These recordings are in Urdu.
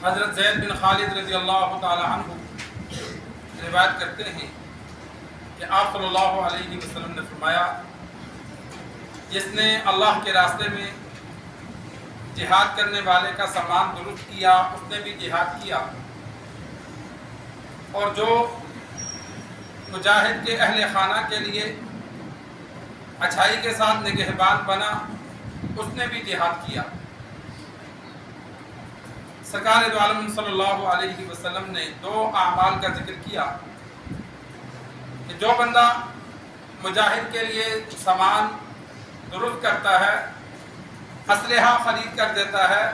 حضرت زید بن خالد رضی اللہ تعالی عنہ روایت کرتے ہیں کہ آپ صلی اللہ علیہ وسلم نے فرمایا، جس نے اللہ کے راستے میں جہاد کرنے والے کا سامان درست کیا اس نے بھی جہاد کیا، اور جو مجاہد کے اہل خانہ کے لیے اچھائی کے ساتھ نگہبان بنا اس نے بھی جہاد کیا۔ سرکار دو عالم صلی اللہ علیہ وسلم نے دو اعمال کا ذکر کیا کہ جو بندہ مجاہد کے لیے سامان درست کرتا ہے، اسلحہ خرید کر دیتا ہے،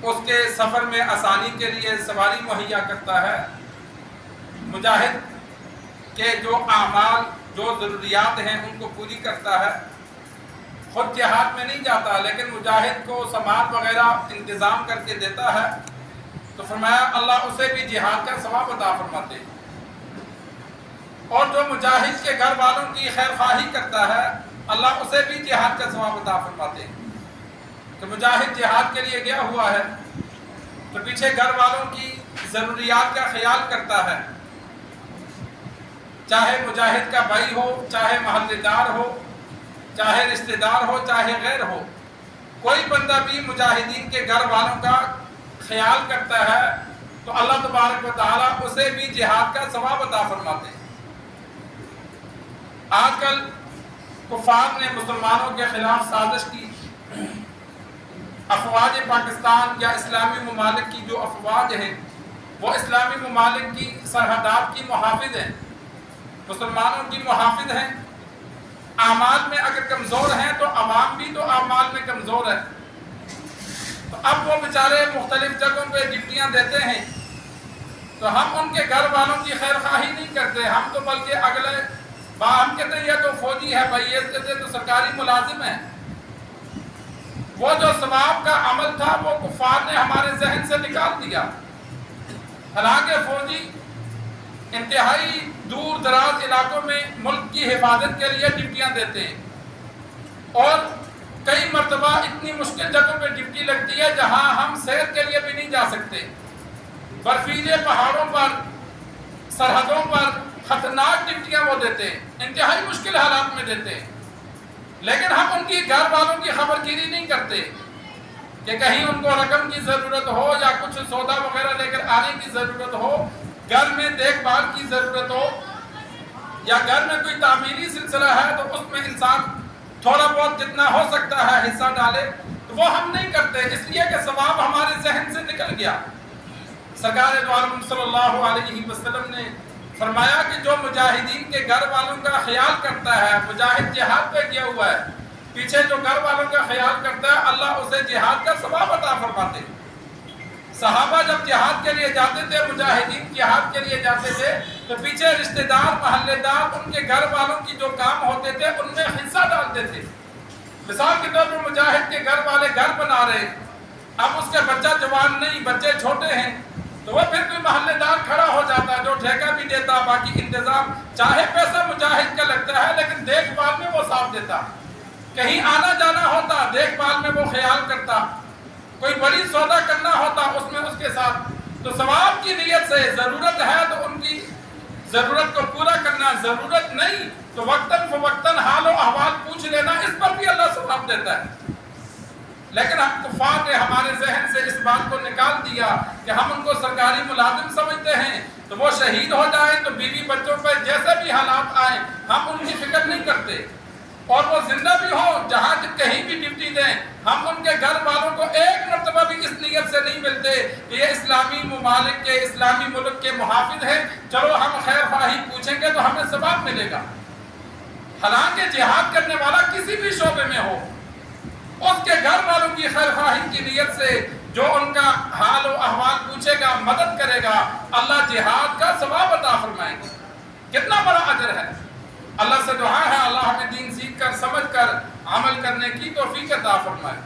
اس کے سفر میں آسانی کے لیے سواری مہیا کرتا ہے، مجاہد کے جو اعمال جو ضروریات ہیں ان کو پوری کرتا ہے، خود جہاد میں نہیں جاتا لیکن مجاہد کو سامان وغیرہ انتظام کر کے دیتا ہے، تو فرمایا اللہ اسے بھی جہاد کا ثواب عطا فرماتے ہیں۔ اور جو مجاہد کے گھر والوں کی خیر خواہی کرتا ہے اللہ اسے بھی جہاد کا ثواب عطا فرماتے ہیں کہ مجاہد جہاد کے لیے گیا ہوا ہے تو پیچھے گھر والوں کی ضروریات کا خیال کرتا ہے، چاہے مجاہد کا بھائی ہو، چاہے محلے دار ہو، چاہے رشتہ دار ہو، چاہے غیر ہو، کوئی بندہ بھی مجاہدین کے گھر والوں کا خیال کرتا ہے تو اللہ تبارک و تعالیٰ اسے بھی جہاد کا ثواب عطا فرماتے ہیں۔ آج کل کفار نے مسلمانوں کے خلاف سازش کی، افواج پاکستان یا اسلامی ممالک کی جو افواج ہیں وہ اسلامی ممالک کی سرحدات کی محافظ ہیں، مسلمانوں کی محافظ ہیں، اعمال میں اگر کمزور ہیں تو عوام بھی تو اعمال میں کمزور ہے، تو اب وہ بیچارے مختلف جگہوں پہ ڈیوٹیاں دیتے ہیں تو ہم ان کے گھر والوں کی خیر خواہی نہیں کرتے، ہم تو بلکہ اگلے ہم کہتے ہیں یہ تو فوجی ہے بھائی، یہ کہتے ہیں تو سرکاری ملازم ہے۔ وہ جو ثواب کا عمل تھا وہ کفار نے ہمارے ذہن سے نکال دیا، حالانکہ فوجی انتہائی دور دراز علاقوں میں ملک کی حفاظت کے لیے ڈیوٹیاں دیتے ہیں، اور کئی مرتبہ اتنی مشکل جگہوں پہ ڈیوٹی لگتی ہے جہاں ہم سیر کے لیے بھی نہیں جا سکتے، برفیلے پہاڑوں پر، سرحدوں پر خطرناک ڈیوٹیاں وہ دیتے ہیں، انتہائی مشکل حالات میں دیتے ہیں، لیکن ہم ان کی گھر والوں کی خبر گیری نہیں کرتے کہ کہیں ان کو رقم کی ضرورت ہو یا کچھ سودا وغیرہ لے کر آنے کی ضرورت ہو، گھر میں دیکھ بھال کی ضرورت ہو یا گھر میں کوئی تعمیری سلسلہ ہے تو اس میں انسان تھوڑا بہت جتنا ہو سکتا ہے حصہ ڈالے، تو وہ ہم نہیں کرتے اس لیے کہ ثواب ہمارے ذہن سے نکل گیا۔ سرکار دو عالم صلی اللہ علیہ وسلم نے فرمایا کہ جو مجاہدین کے گھر والوں کا خیال کرتا ہے، مجاہد جہاد پہ گیا ہوا ہے، پیچھے جو گھر والوں کا خیال کرتا ہے اللہ اسے جہاد کا ثواب عطا فرماتے ہیں۔ صحابہ جب جہاد کے لیے جاتے تھے، مجاہدین جہاد کے لیے جاتے تھے تو پیچھے رشتہ دار، محلے دار، ان کے گھر والوں کی جو کام ہوتے تھے ان میں حصہ ڈالتے تھے۔ مثال کے طور پر مجاہد کے گھر والے گھر بنا رہے، اب اس کے بچہ جوان نہیں، بچے چھوٹے ہیں، تو وہ پھر کوئی محلے دار کھڑا ہو جاتا جو ٹھیکہ بھی دیتا، باقی انتظام، چاہے پیسہ مجاہد کا لگتا ہے لیکن دیکھ بھال میں وہ ساتھ دیتا، کہیں آنا جانا ہوتا دیکھ بھال میں وہ خیال کرتا، کوئی بڑی سودا کرنا ہوتا اس میں اس کے ساتھ، تو ثواب کی نیت سے ضرورت ہے تو ان کی ضرورت کو پورا کرنا، ضرورت نہیں تو وقتاً فوقتاً حال و احوال پوچھ لینا، اس پر بھی اللہ ثواب دیتا ہے۔ لیکن ہم کفار نے ہمارے ذہن سے اس بات کو نکال دیا کہ ہم ان کو سرکاری ملازم سمجھتے ہیں، تو وہ شہید ہو جائیں تو بیوی بچوں پر جیسے بھی حالات آئیں ہم ان کی فکر نہیں کرتے، اور وہ زندہ بھی ہوں جہاں کہیں بھی ڈیوٹی دیں ہم ان کے گھر والوں کو ایک مرتبہ بھی اس نیت سے نہیں ملتے کہ یہ اسلامی ممالک کے، اسلامی ملک کے محافظ ہیں، چلو ہم خیر خواہی پوچھیں گے تو ہمیں ثواب ملے گا۔ حالانکہ جہاد کرنے والا کسی بھی شعبے میں ہو، اس کے گھر والوں کی خیر خواہی کی نیت سے جو ان کا حال و احوال پوچھے گا، مدد کرے گا، اللہ جہاد کا ثواب عطا فرمائیں گے۔ کتنا بڑا اجر ہے۔ اللہ سے دعا ہے اللہ ہمیں دین سیکھ کر، سمجھ کر عمل کرنے کی توفیق عطا فرمائے۔